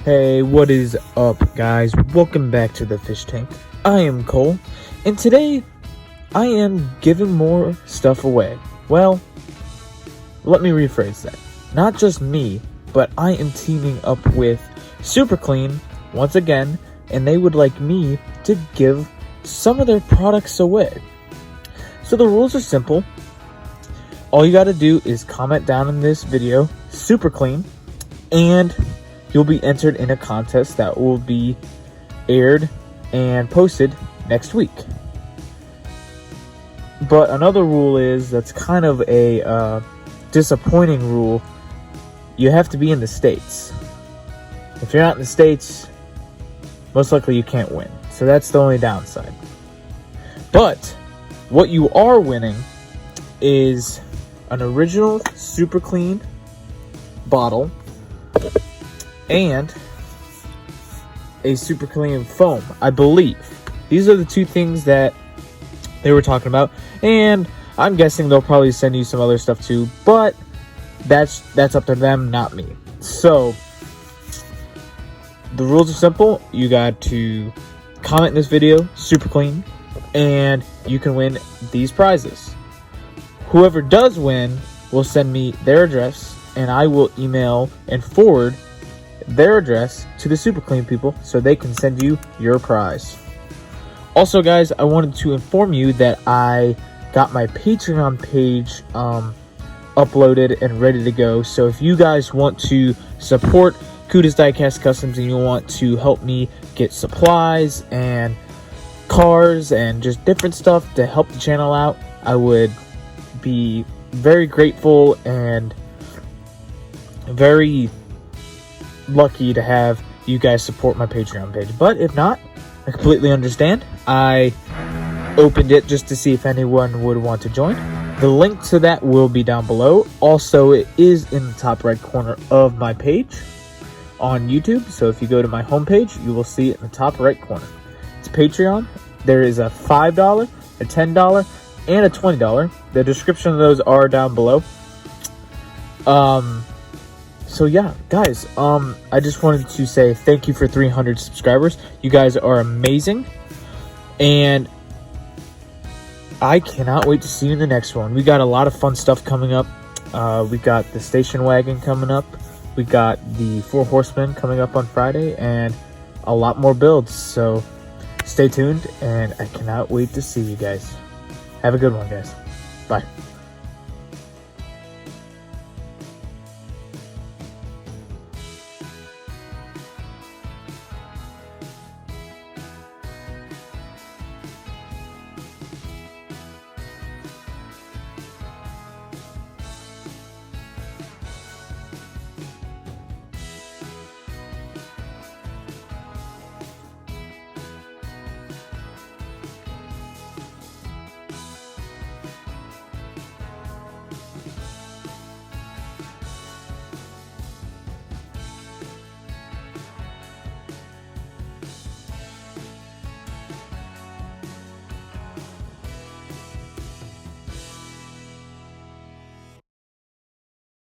Hey, what is up, guys? Welcome back to the Fish Tank. I am Cole, and today I am giving more stuff away. Well, let me rephrase that. Not just me, but I am teaming up with SuperClean once again, and they would like me to give some of their products away. So the rules are simple. All you gotta do is comment down in this video, SuperClean, and you'll be entered in a contest that will be aired and posted next week. But another rule is, that's kind of a disappointing rule. You have to be in the States. If you're not in the States, most likely you can't win. So that's the only downside. But what you are winning is an original SuperClean bottle and a SuperClean foam, I believe. These are the two things that they were talking about, and I'm guessing they'll probably send you some other stuff too, but that's up to them, not me. So the rules are simple. You got to comment in this video, SuperClean, and you can win these prizes. Whoever does win will send me their address, and I will email and forward their address to the SuperClean people so they can send you your prize. Also, guys, I wanted to inform you that I got my Patreon page uploaded and ready to go. So if you guys want to support Cuda's Diecast Customs and you want to help me get supplies and cars and just different stuff to help the channel out, I would be very grateful and very lucky to have you guys support my Patreon page. But if not, I completely understand. I opened it just to see if anyone would want to join. The link to that will be down below. Also, it is in the top right corner of my page on YouTube. So if you go to my homepage, you will see it in the top right corner. It's Patreon. There is a $5, a $10, and a $20. The description of those are down below. So yeah, guys, I just wanted to say thank you for 300 subscribers. You guys are amazing, and I cannot wait to see you in the next one. We got a lot of fun stuff coming up. We got the station wagon coming up. We got the 4 horsemen coming up on Friday, and a lot more builds. So stay tuned, and I cannot wait to see you guys. Have a good one, guys. Bye.